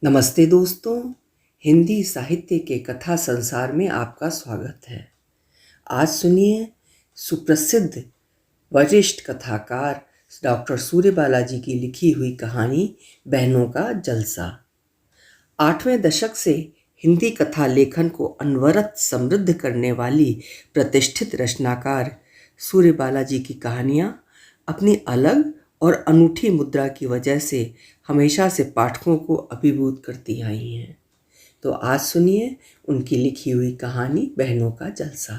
नमस्ते दोस्तों। हिंदी साहित्य के कथा संसार में आपका स्वागत है। आज सुनिए सुप्रसिद्ध वरिष्ठ कथाकार डॉक्टर सूर्य बालाजी की लिखी हुई कहानी बहनों का जलसा। 8वें दशक से हिंदी कथा लेखन को अनवरत समृद्ध करने वाली प्रतिष्ठित रचनाकार सूर्य बालाजी की कहानियाँ अपनी अलग और अनूठी मुद्रा की वजह से हमेशा से पाठकों को अभिभूत करती आई हैं। तो आज सुनिए उनकी लिखी हुई कहानी बहनों का जलसा।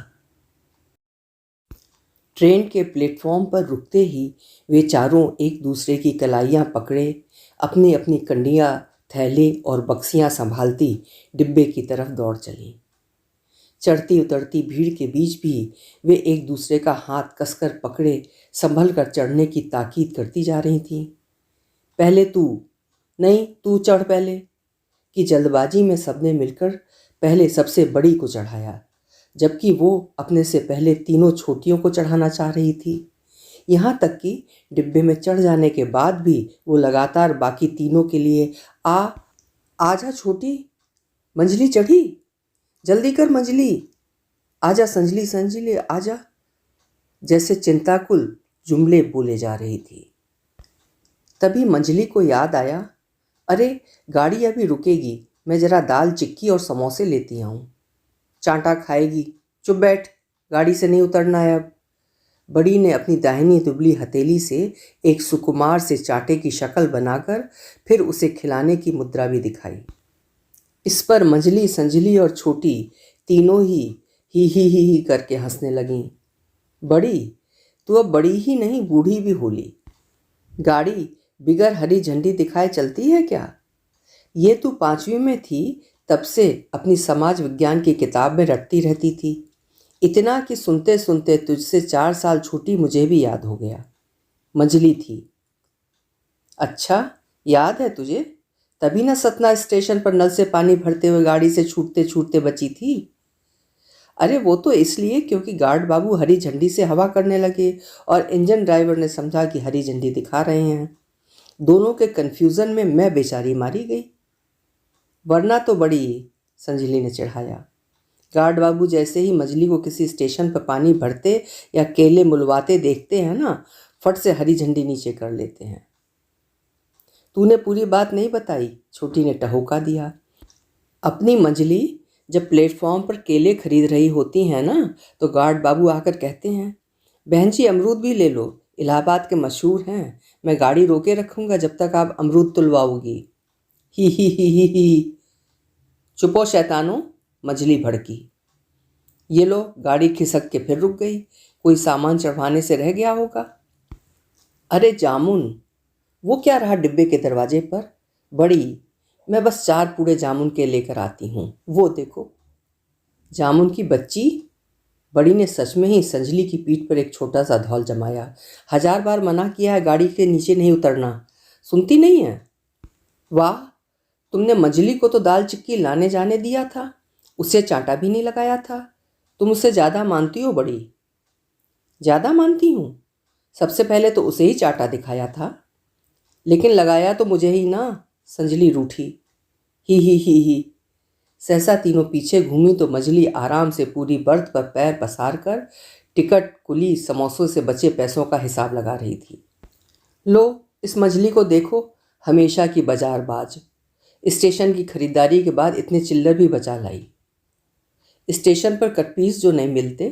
ट्रेन के प्लेटफॉर्म पर रुकते ही वे चारों एक दूसरे की कलाइयाँ पकड़े अपनी अपनी कंडियाँ, थैले और बक्सियाँ संभालती डिब्बे की तरफ दौड़ चलीं। चढ़ती उतरती भीड़ के बीच भी वे एक दूसरे का हाथ कसकर पकड़े संभल कर चढ़ने की ताकीद करती जा रही थीं। पहले तू, नहीं तू चढ़ पहले की जल्दबाजी में सबने मिलकर पहले सबसे बड़ी को चढ़ाया, जबकि वो अपने से पहले तीनों छोटियों को चढ़ाना चाह रही थी। यहाँ तक कि डिब्बे में चढ़ जाने के बाद भी वो लगातार बाकी तीनों के लिए आजा छोटी, मंजली चढ़ी, जल्दी कर मंजली, आजा संजली संजली आजा, जैसे चिंताकुल जुमले बोले जा रही थी। तभी मंजली को याद आया, अरे गाड़ी अभी रुकेगी, मैं जरा दाल चिक्की और समोसे लेती आऊँ। चांटा खाएगी, चुप बैठ, गाड़ी से नहीं उतरना है अब। बड़ी ने अपनी दाहिनी दुबली हथेली से एक सुकुमार से चांटे की शक्ल बनाकर फिर उसे खिलाने की मुद्रा भी दिखाई। इस पर मंजली, संजली और छोटी तीनों ही करके हंसने लगीं। बड़ी, तू अब बड़ी ही नहीं बूढ़ी भी होली। गाड़ी बिगर हरी झंडी दिखाए चलती है क्या? ये तू 5वीं में थी तब से अपनी समाज विज्ञान की किताब में रटती रहती थी। इतना कि सुनते सुनते तुझसे 4 साल छोटी मुझे भी याद हो गया। मंजली थी। अच्छा याद है तुझे? तभी ना सतना स्टेशन पर नल से पानी भरते हुए गाड़ी से छूटते छूटते बची थी। अरे वो तो इसलिए क्योंकि गार्ड बाबू हरी झंडी से हवा करने लगे और इंजन ड्राइवर ने समझा कि हरी झंडी दिखा रहे हैं। दोनों के कन्फ्यूज़न में मैं बेचारी मारी गई। वरना तो बड़ी, संजली ने चिढ़ाया। गार्ड बाबू जैसे ही मंजली को किसी स्टेशन पर पानी भरते या केले मुलवाते देखते हैं ना, फट से हरी झंडी नीचे कर लेते हैं। तूने पूरी बात नहीं बताई, छोटी ने टहोका दिया। अपनी मंजली जब प्लेटफॉर्म पर केले खरीद रही होती हैं ना, तो गार्ड बाबू आकर कहते हैं, बहन जी अमरूद भी ले लो, इलाहाबाद के मशहूर हैं, मैं गाड़ी रोके रखूँगा जब तक आप अमरूद तुलवाओगी। ही। चुपो शैतानो, मंजली भड़की। ये लो, गाड़ी खिसक के फिर रुक गई। कोई सामान चढ़वाने से रह गया होगा। अरे जामुन, वो क्या रहा डिब्बे के दरवाजे पर? बड़ी, मैं बस 4 पूड़े जामुन के लेकर आती हूँ, वो देखो। जामुन की बच्ची? बड़ी ने सच में ही संजली की पीठ पर एक छोटा सा धौल जमाया। 1000 बार मना किया है गाड़ी के नीचे नहीं उतरना, सुनती नहीं है? वाह, तुमने मंजली को तो दाल चिक्की लाने जाने दिया था, उसे चांटा भी नहीं लगाया था। तुम उससे ज़्यादा मानती हो बड़ी। ज़्यादा मानती हूँ? सबसे पहले तो उसे ही चांटा दिखाया था, लेकिन लगाया तो मुझे ही ना, संजली रूठी। ही। सहसा तीनों पीछे घूमी तो मंजली आराम से पूरी बर्थ पर पैर पसार कर टिकट, कुली, समोसों से बचे पैसों का हिसाब लगा रही थी। लो, इस मंजली को देखो, हमेशा की बाजारबाज। स्टेशन की खरीदारी के बाद इतने चिल्लर भी बचा लाई। स्टेशन पर कटपीस जो नहीं मिलते,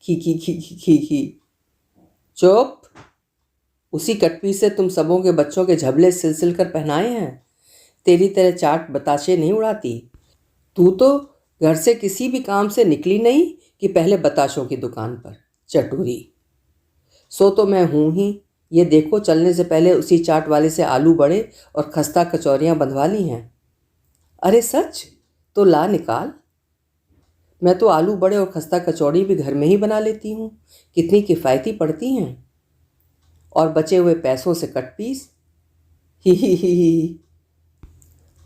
खी। चुप, उसी कटपीस से तुम सबों के बच्चों के झबले सिल कर पहनाए हैं। तेरी तरह चाट बताशे नहीं उड़ाती। तू तो घर से किसी भी काम से निकली नहीं कि पहले बताशों की दुकान पर। चटूरी। सो तो मैं हूँ ही। ये देखो, चलने से पहले उसी चाट वाले से आलू बड़े और खस्ता कचौरियाँ बंधवा ली हैं। अरे सच? तो ला निकाल। मैं तो आलू बड़े और खस्ता कचौड़ी भी घर में ही बना लेती हूँ, कितनी किफ़ायती पड़ती हैं। और बचे हुए पैसों से कटपीस। ही।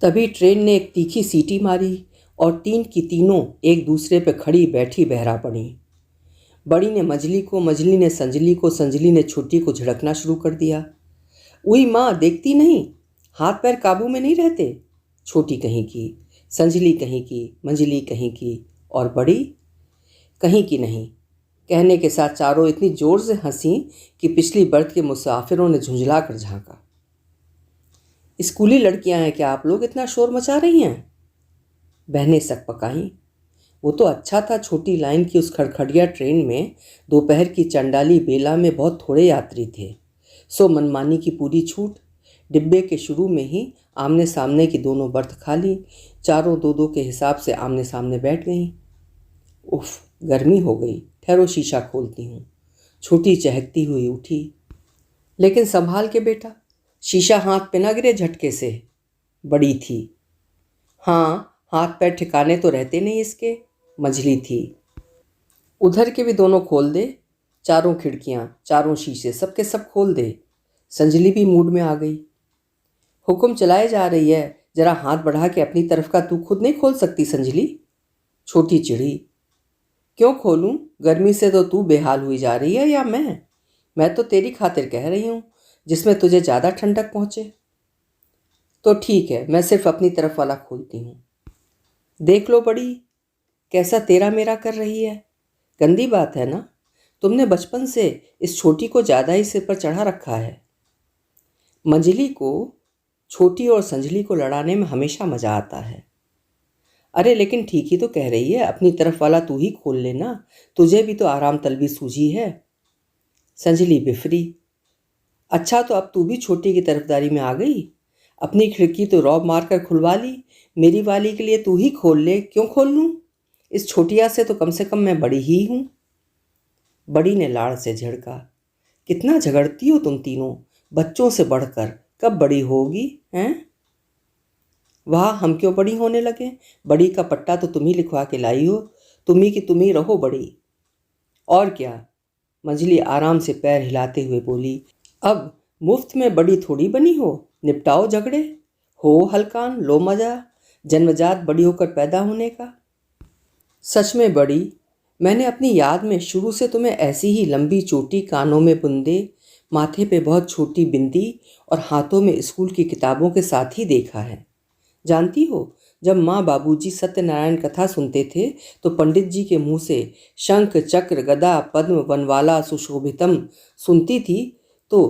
तभी ट्रेन ने एक तीखी सीटी मारी और 3 की तीनों एक दूसरे पर खड़ी बैठी बहरा पड़ी। बड़ी ने मंजली को, मंजली ने संजली को, संजली ने छोटी को झिड़कना शुरू कर दिया। उई माँ, देखती नहीं, हाथ पैर काबू में नहीं रहते। छोटी कहीं की, संजली कहीं की, मंजली कहीं की, और बड़ी कहीं की नहीं। कहने के साथ चारों इतनी जोर से हंसी कि पिछली बर्थ के मुसाफिरों ने झुंझला कर झांका। स्कूली लड़कियां हैं क्या आप लोग, इतना शोर मचा रही हैं? बहनें सकपकाईं। वो तो अच्छा था छोटी लाइन की उस खड़खड़िया ट्रेन में दोपहर की चंडाली बेला में बहुत थोड़े यात्री थे, सो मनमानी की पूरी छूट। डिब्बे के शुरू में ही आमने सामने की दोनों बर्थ खाली, चारों दो दो के हिसाब से आमने सामने बैठ गईं। उफ, गर्मी हो गई, ठहरो शीशा खोलती हूँ। छोटी चहकती हुई उठी। लेकिन संभाल के बेटा, शीशा हाथ पे ना गिरे झटके से। बड़ी थी। हाँ, हाथ पैर ठिकाने तो रहते नहीं इसके। मंझली थी। उधर के भी दोनों खोल दे, चारों खिड़कियां, चारों शीशे, सबके सब खोल दे। संजली भी मूड में आ गई। हुक्म चलाए जा रही है, जरा हाथ बढ़ा के अपनी तरफ का तू खुद नहीं खोल सकती संजली? छोटी चिढ़ी। क्यों खोलूं? गर्मी से तो तू बेहाल हुई जा रही है या मैं तो तेरी खातिर कह रही हूं, जिसमें तुझे ज़्यादा ठंडक पहुंचे। तो ठीक है, मैं सिर्फ अपनी तरफ वाला खोलती हूँ। देख लो बड़ी, कैसा तेरा मेरा कर रही है। गंदी बात है ना, तुमने बचपन से इस छोटी को ज़्यादा ही सिर पर चढ़ा रखा है। मंजली को छोटी और संजली को लड़ाने में हमेशा मज़ा आता है। अरे लेकिन ठीक ही तो कह रही है, अपनी तरफ वाला तू ही खोल लेना, तुझे भी तो आराम तलबी सूझी है। संजली बिफरी। अच्छा तो अब तू भी छोटी की तरफदारी में आ गई। अपनी खिड़की तो रौब मार कर खुलवा ली, मेरी वाली के लिए तू ही खोल ले। क्यों खोल लूँ? इस छोटिया से तो कम मैं बड़ी ही हूँ। बड़ी ने लाड़ से झिड़का। कितना झगड़ती हो तुम तीनों, बच्चों से बढ़कर। कब बड़ी होगी हैं? वाह, हम क्यों बड़ी होने लगे? बड़ी का पट्टा तो तुम ही लिखवा के लाई हो, तुम ही रहो बड़ी। और क्या? मंजली आराम से पैर हिलाते हुए बोली। अब मुफ्त में बड़ी थोड़ी बनी हो, निपटाओ झगड़े। हो हलकान, लो मजा, जन्मजात बड़ी होकर पैदा होने का। सच में बड़ी, मैंने अपनी याद में शुरू से तुम्हें ऐसी ही लंबी चोटी, कानों में बुंदे, माथे पे बहुत छोटी बिंदी और हाथों में स्कूल की किताबों के साथ ही देखा है। जानती हो, जब माँ बाबूजी सत्यनारायण कथा सुनते थे तो पंडित जी के मुंह से शंख चक्र गदा पद्म वनवाला सुशोभितम सुनती थी तो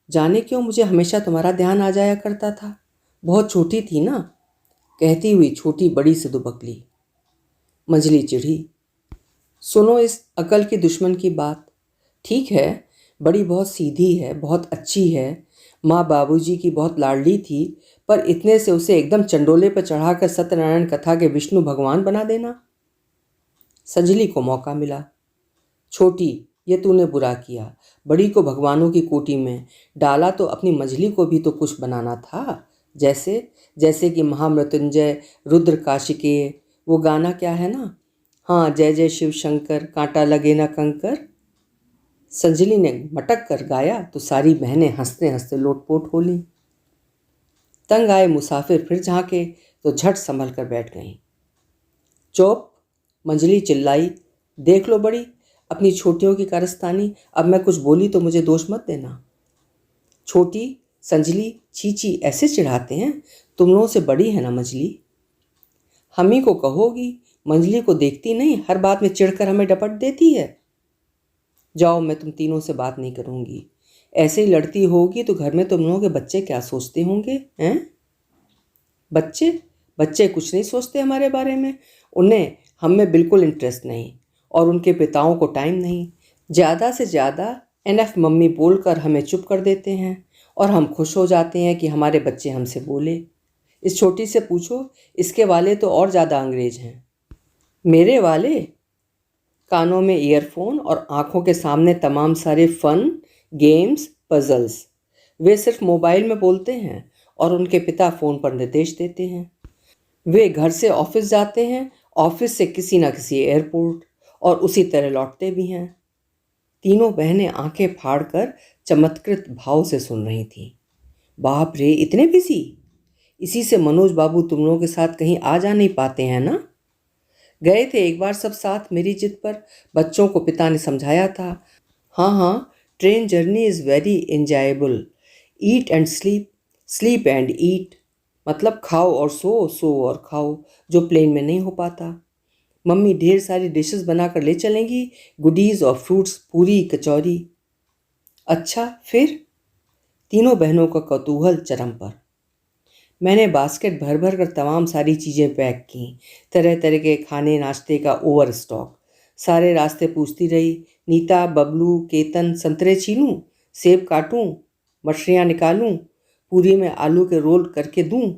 जाने क्यों मुझे हमेशा तुम्हारा ध्यान आ जाया करता था। बहुत छोटी थी ना, कहती हुई छोटी बड़ी से दुबकली। मंजली चिढ़ी। सुनो इस अकल की दुश्मन की बात। ठीक है, बड़ी बहुत सीधी है, बहुत अच्छी है, माँ बाबूजी की बहुत लाडली थी, पर इतने से उसे एकदम चंडोले पर चढ़ाकर सत्यनारायण कथा के विष्णु भगवान बना देना। संजली को मौका मिला। छोटी, ये तूने बुरा किया, बड़ी को भगवानों की कोटि में डाला तो अपनी मंजली को भी तो कुछ बनाना था। जैसे जैसे कि महामृत्युंजय रुद्र काशिकेय, वो गाना क्या है ना, हाँ जय जय शिव शंकर, कांटा लगे ना कंकर। संजली ने मटक कर गाया तो सारी बहनें हंसते हंसते लोटपोट हो लीं। तंग आए मुसाफिर फिर झांके तो झट संभल कर बैठ गईं। चुप, मंजली चिल्लाई। देख लो बड़ी, अपनी छोटियों की कारस्तानी, अब मैं कुछ बोली तो मुझे दोष मत देना। छोटी, संजली, चीची ऐसे चिढ़ाते हैं, तुम लोगों से बड़ी है ना मंजली। हम ही को कहोगी, मंजली को देखती नहीं, हर बात में चिढ़कर हमें डपट देती है। जाओ, मैं तुम तीनों से बात नहीं करूंगी। ऐसे ही लड़ती होगी तो घर में तुम लोगों के बच्चे क्या सोचते होंगे हैं? बच्चे बच्चे कुछ नहीं सोचते हमारे बारे में, उन्हें हम में बिल्कुल इंटरेस्ट नहीं और उनके पिताओं को टाइम नहीं। ज़्यादा से ज़्यादा एनएफ मम्मी बोलकर हमें चुप कर देते हैं और हम खुश हो जाते हैं कि हमारे बच्चे हमसे बोले। इस छोटी से पूछो, इसके वाले तो और ज़्यादा अंग्रेज हैं। मेरे वाले? कानों में ईयरफोन और आंखों के सामने तमाम सारे फन, गेम्स, पजल्स। वे सिर्फ मोबाइल में बोलते हैं और उनके पिता फ़ोन पर निर्देश देते हैं। वे घर से ऑफिस जाते हैं, ऑफिस से किसी न किसी एयरपोर्ट, और उसी तरह लौटते भी हैं। तीनों बहनें आंखें फाड़कर चमत्कृत भाव से सुन रही थीं। बाप रे, इतने बिजी! इसी से मनोज बाबू तुम लोगों के साथ कहीं आ जा नहीं पाते हैं ना? गए थे एक बार सब साथ मेरी जिद पर, बच्चों को पिता ने समझाया था। हाँ हाँ, train journey is very enjoyable, eat and sleep, sleep and eat. मतलब खाओ और सो, सो और खाओ, जो प्लेन में नहीं हो पाता। मम्मी ढेर सारी डिशेस बनाकर ले चलेंगी, गुडीज और फ्रूट्स, पूरी कचौरी। अच्छा फिर? तीनों बहनों का कौतूहल चरम पर। मैंने बास्केट भर भर कर तमाम सारी चीज़ें पैक की, तरह तरह के खाने नाश्ते का ओवर स्टॉक। सारे रास्ते पूछती रही, नीता, बबलू, केतन, संतरे छीलूं, सेब काटूं, मछलियाँ निकालूं, पूरी में आलू के रोल करके दूं।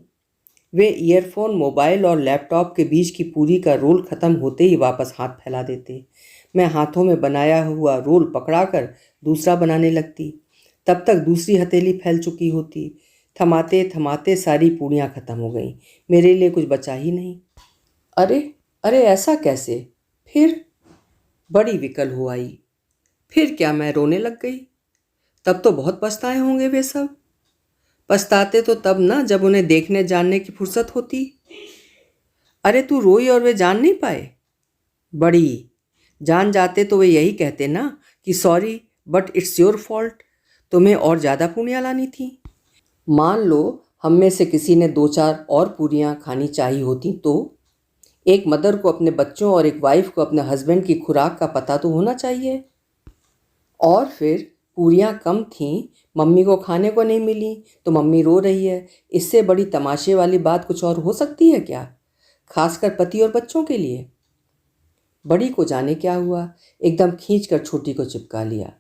वे ईयरफोन, मोबाइल और लैपटॉप के बीच की पूरी का रोल ख़त्म होते ही वापस हाथ फैला देते। मैं हाथों में बनाया हुआ रोल पकड़ाकर दूसरा बनाने लगती। तब तक दूसरी हथेली फैल चुकी होती। थमाते थमाते सारी पूड़ियाँ खत्म हो गईं। मेरे लिए कुछ बचा ही नहीं। अरे अरे, ऐसा कैसे? फिर? बड़ी विकल हो आई। फिर क्या? मैं रोने लग गई। तब तो बहुत पछताए होंगे वे सब। पछताते तो तब ना, जब उन्हें देखने जानने की फुर्सत होती। अरे तू रोई और वे जान नहीं पाए? बड़ी जान जाते तो वे यही कहते ना कि sorry but it's your fault, तुम्हें और ज़्यादा पूड़ियाँ लानी थी। मान लो हम में से किसी ने दो चार और पूरियाँ खानी चाहिए होती तो? एक मदर को अपने बच्चों और एक वाइफ को अपने हस्बैंड की खुराक का पता तो होना चाहिए। और फिर पूरियाँ कम थीं, मम्मी को खाने को नहीं मिली तो मम्मी रो रही है। इससे बड़ी तमाशे वाली बात कुछ और हो सकती है क्या? खासकर पति और बच्चों के लिए। बड़ी को जाने क्या हुआ, एकदम खींच कर छोटी को चिपका लिया।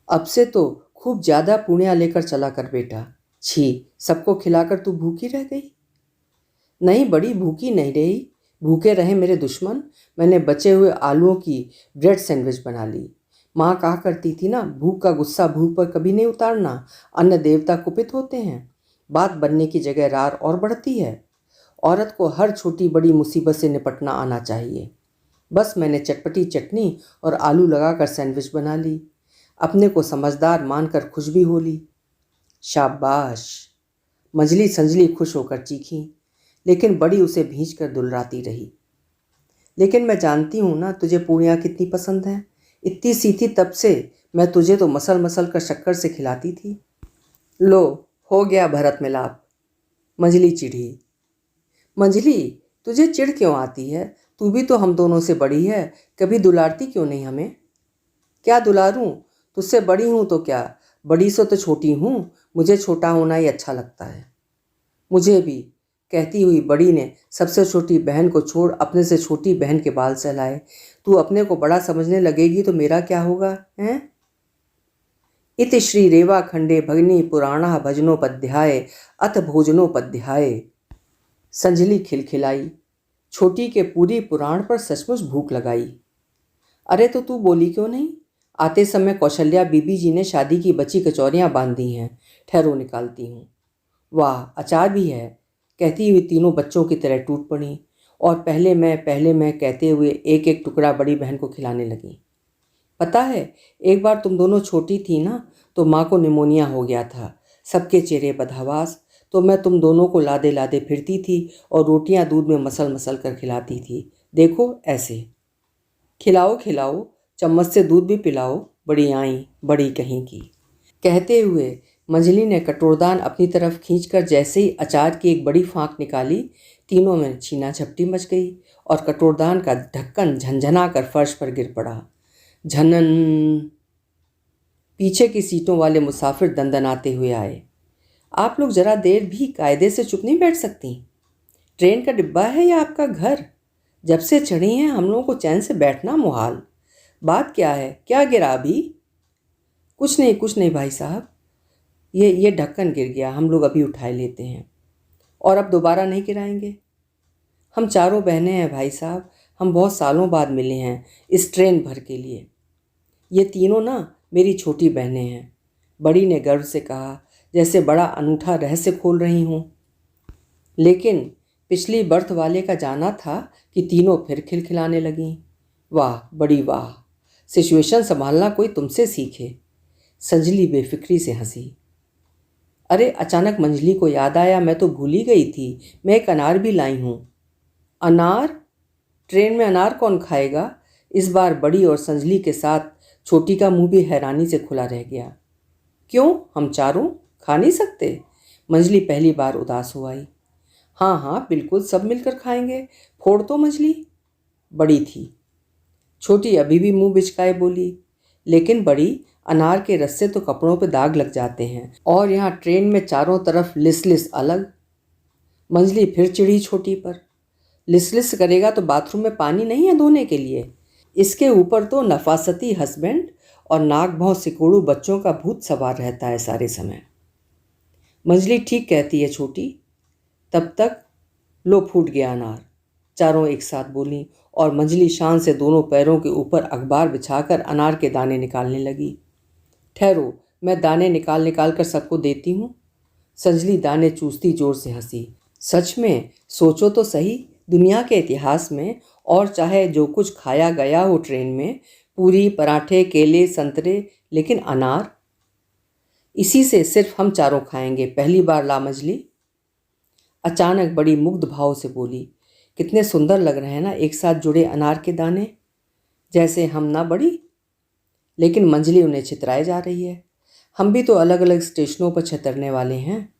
अब से तो खूब ज़्यादा पूड़ियाँ लेकर चला कर बेटा। छी, सबको खिलाकर तू भूखी रह गई। नहीं बड़ी, भूखी नहीं रही। भूखे रहे मेरे दुश्मन। मैंने बचे हुए आलूओं की ब्रेड सैंडविच बना ली। माँ कहा करती थी ना, भूख का गुस्सा भूख पर कभी नहीं उतारना, अन्न देवता कुपित होते हैं। बात बनने की जगह रार और बढ़ती है। औरत को हर छोटी बड़ी मुसीबत से निपटना आना चाहिए। बस मैंने चटपटी चटनी और आलू लगाकर सैंडविच बना ली। अपने को समझदार मानकर खुश भी हो ली। शाबाश। मंजली संजली खुश होकर चीखी, लेकिन बड़ी उसे भींच कर दुलराती रही। लेकिन मैं जानती हूँ ना तुझे पूड़ियाँ कितनी पसंद हैं। इतनी सी थी तब से मैं तुझे तो मसल मसल कर शक्कर से खिलाती थी। लो, हो गया भरत मिलाप। मंजली चिढ़ी। मंजली, तुझे चिढ़ क्यों आती है? तू भी तो हम दोनों से बड़ी है, कभी दुलारती क्यों नहीं हमें? क्या दुलारूं? तुझसे बड़ी हूं तो क्या, बड़ी से तो छोटी हूं। मुझे छोटा होना ही अच्छा लगता है। मुझे भी, कहती हुई बड़ी ने सबसे छोटी बहन को छोड़ अपने से छोटी बहन के बाल सहलाए। तू अपने को बड़ा समझने लगेगी तो मेरा क्या होगा, हैं? इति श्री रेवा खंडे भगनी पुराणा भजनोपध्याय अथ भोजनोपध्याय। संजली खिलखिलाई। छोटी के पूरी पुराण पर सचमुच भूख लगाई। अरे तो तू बोली क्यों नहीं? आते समय कौशल्या बीबी जी ने शादी की बची कचौरियाँ बांध दी हैं, ठहरो निकालती हूँ। वाह, अचार भी है, कहती हुई तीनों बच्चों की तरह टूट पड़ी और पहले मैं कहते हुए एक एक टुकड़ा बड़ी बहन को खिलाने लगी। पता है, एक बार तुम दोनों छोटी थी ना, तो माँ को निमोनिया हो गया था। सबके चेहरे बदहवास। तो मैं तुम दोनों को लादे लादे फिरती थी और रोटियां दूध में मसल मसल कर खिलाती थी। देखो ऐसे। खिलाओ खिलाओ, चम्मच से दूध भी पिलाओ, बड़ी आई, बड़ी कहीं की। कहते हुए मंजली ने कटोरदान अपनी तरफ खींचकर जैसे ही अचार की एक बड़ी फाँक निकाली, तीनों में छीना झपटी मच गई और कटोरदान का ढक्कन झनझना कर फर्श पर गिर पड़ा। झनन। पीछे की सीटों वाले मुसाफिर दंदनाते हुए आए। आप लोग जरा देर भी कायदे से चुप नहीं बैठ सकती? ट्रेन का डिब्बा है या आपका घर? जब से चढ़ी हैं हम लोगों को चैन से बैठना मुहाल। बात क्या है? क्या गिरा अभी? कुछ नहीं भाई साहब, ये ढक्कन गिर गया, हम लोग अभी उठाए लेते हैं। और अब दोबारा नहीं गिराएंगे? हम चारों बहनें हैं भाई साहब, हम बहुत सालों बाद मिले हैं इस ट्रेन भर के लिए। ये तीनों ना मेरी छोटी बहनें हैं, बड़ी ने गर्व से कहा, जैसे बड़ा अनूठा रहस्य खोल रही हूँ। लेकिन पिछली बर्थ वाले का जाना था कि तीनों फिर खिलखिलाने लगीं। वाह बड़ी वाह, सिचुएशन संभालना कोई तुमसे सीखे। संजली बेफिक्री से हंसी। अरे अचानक मंजली को याद आया, मैं तो भूल ही गई थी, मैं एक अनार भी लाई हूँ। अनार? ट्रेन में अनार कौन खाएगा? इस बार बड़ी और संजली के साथ छोटी का मुंह भी हैरानी से खुला रह गया। क्यों, हम चारों खा नहीं सकते? मंजली पहली बार उदास हो आई। हाँ हाँ बिल्कुल, सब मिलकर खाएंगे। फोड़ तो मछली। बड़ी थी। छोटी अभी भी मुंह बिचकाए बोली, लेकिन बड़ी, अनार के रस से तो कपड़ों पे दाग लग जाते हैं, और यहाँ ट्रेन में चारों तरफ लिस लिस अलग। मंजली फिर चिढ़ी छोटी पर। लिस लिस करेगा तो बाथरूम में पानी नहीं है धोने के लिए? इसके ऊपर तो नफासती हस्बैंड और नाक भौं सिकोड़ू बच्चों का भूत सवार रहता है सारे समय। मंजली ठीक कहती है छोटी। तब तक लो फूट गया अनार, चारों एक साथ बोली, और मंजली शान से दोनों पैरों के ऊपर अखबार बिछाकर अनार के दाने निकालने लगी। ठहरो, मैं दाने निकाल निकाल कर सबको देती हूँ। संजली दाने चूसती जोर से हंसी। सच में सोचो तो सही, दुनिया के इतिहास में और चाहे जो कुछ खाया गया हो ट्रेन में, पूरी, पराठे, केले, संतरे, लेकिन अनार, इसी से सिर्फ हम चारों खाएंगे, पहली बार ला मंजली। अचानक बड़ी मुग्ध भाव से बोली, कितने सुंदर लग रहे हैं ना एक साथ जुड़े अनार के दाने, जैसे हम ना बड़ी। लेकिन मंजली उन्हें छितराए जा रही है। हम भी तो अलग अलग स्टेशनों पर छितरने वाले हैं।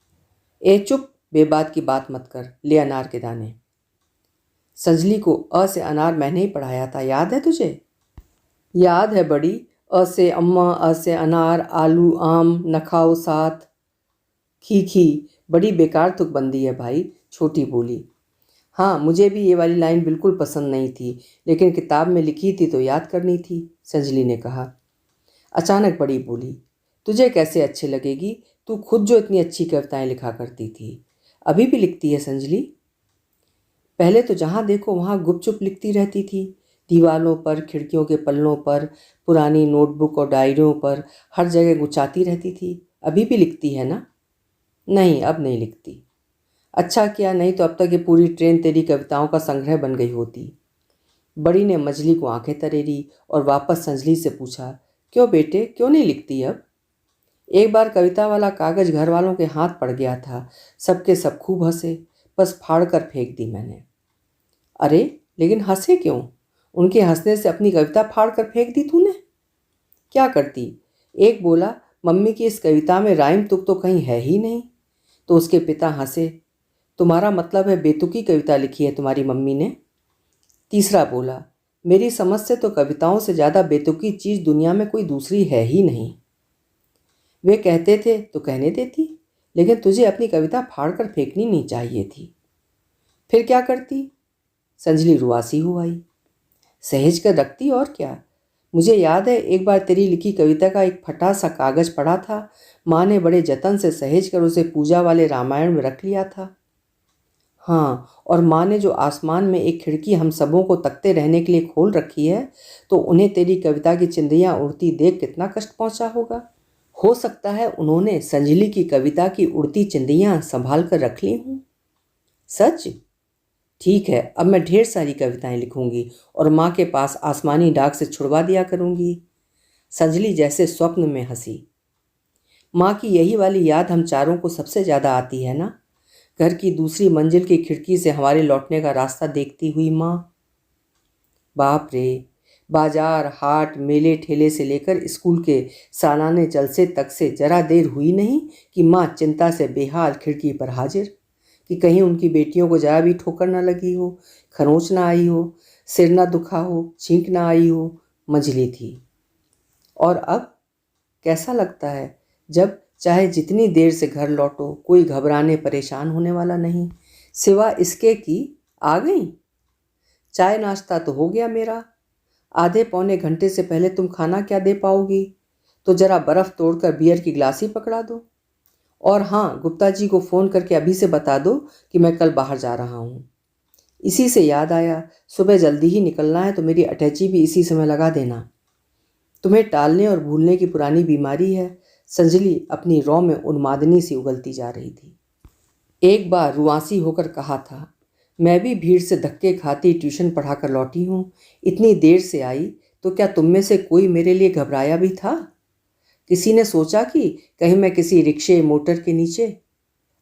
ए चुप, बेबात की बात मत कर, ले अनार के दाने। संजली को अ से अनार मैंने ही पढ़ाया था, याद है तुझे? याद है बड़ी। अ से अम्मा, अ से अनार, आलू, आम, न खाओ साथ। खी खी, बड़ी बेकार तुकबंदी है भाई, छोटी बोली। हाँ, मुझे भी ये वाली लाइन बिल्कुल पसंद नहीं थी, लेकिन किताब में लिखी थी तो याद करनी थी, संजली ने कहा। अचानक बड़ी बोली, तुझे कैसे अच्छी लगेगी? तू खुद जो इतनी अच्छी कविताएं लिखा करती थी, अभी भी लिखती है संजली? पहले तो जहाँ देखो वहाँ गुपचुप लिखती रहती थी, दीवालों पर, खिड़कियों के पल्लों पर, पुरानी नोटबुक और डायरियों पर, हर जगह गुचाती रहती थी। अभी भी लिखती है ना? नहीं, अब नहीं लिखती। अच्छा किया, नहीं तो अब तक ये पूरी ट्रेन तेरी कविताओं का संग्रह बन गई होती। बड़ी ने मछली को आंखें तरेरी और वापस संजली से पूछा, क्यों बेटे, क्यों नहीं लिखती अब? एक बार कविता वाला कागज घर वालों के हाथ पड़ गया था, सबके सब खूब हंसे, बस फाड़ कर फेंक दी मैंने। अरे, लेकिन हंसे क्यों? उनके हंसने से अपनी कविता फाड़ कर फेंक दी तूने? क्या करती? एक बोला, मम्मी की इस कविता में राइम तुक तो कहीं है ही नहीं। तो उसके पिता हंसे, तुम्हारा मतलब है बेतुकी कविता लिखी है तुम्हारी मम्मी ने? तीसरा बोला, मेरी समझ से तो कविताओं से ज़्यादा बेतुकी चीज़ दुनिया में कोई दूसरी है ही नहीं। वे कहते थे तो कहने देती, लेकिन तुझे अपनी कविता फाड़ कर फेंकनी नहीं चाहिए थी। फिर क्या करती? संजली रुआसी हो आई। सहेज कर रखती, और क्या। मुझे याद है एक बार तेरी लिखी कविता का एक फटा सा कागज पड़ा था, माँ ने बड़े जतन से सहेज कर उसे पूजा वाले रामायण में रख लिया था। हाँ, और माँ ने जो आसमान में एक खिड़की हम सबों को तकते रहने के लिए खोल रखी है, तो उन्हें तेरी कविता की चिंदियाँ उड़ती देख कितना कष्ट पहुँचा होगा। हो सकता है उन्होंने संजली की कविता की उड़ती चिंदियाँ संभाल कर रख ली हूँ। सच? ठीक है, अब मैं ढेर सारी कविताएं लिखूंगी और माँ के पास आसमानी डाक से छुड़वा दिया करूंगी। संजली जैसे स्वप्न में हंसी। माँ की यही वाली याद हम चारों को सबसे ज़्यादा आती है ना, घर की दूसरी मंजिल की खिड़की से हमारे लौटने का रास्ता देखती हुई माँ। बाप रे, बाजार, हाट, मेले ठेले से लेकर स्कूल के सालाने जलसे तक से जरा देर हुई नहीं कि माँ चिंता से बेहाल खिड़की पर हाजिर, कि कहीं उनकी बेटियों को जरा भी ठोकर ना लगी हो, खरोंच ना आई हो, सिर ना दुखा हो, छींक ना आई हो। मंझली थी। और अब कैसा लगता है जब चाहे जितनी देर से घर लौटो, कोई घबराने परेशान होने वाला नहीं, सिवा इसके कि आ गई। चाय नाश्ता तो हो गया मेरा, आधे पौने घंटे से पहले तुम खाना क्या दे पाओगी? तो जरा बर्फ़ तोड़कर बियर की गिलास ही पकड़ा दो। और हाँ, गुप्ता जी को फ़ोन करके अभी से बता दो कि मैं कल बाहर जा रहा हूँ। इसी से याद आया, सुबह जल्दी ही निकलना है तो मेरी अटैची भी इसी समय लगा देना। तुम्हें टालने और भूलने की पुरानी बीमारी है। संजली अपनी रौ में उन्मादनी सी उगलती जा रही थी। एक बार रुआसी होकर कहा था, मैं भी भीड़ से धक्के खाती ट्यूशन पढ़ाकर लौटी हूँ, इतनी देर से आई, तो क्या तुम में से कोई मेरे लिए घबराया भी था? किसी ने सोचा कि कहीं मैं किसी रिक्शे मोटर के नीचे?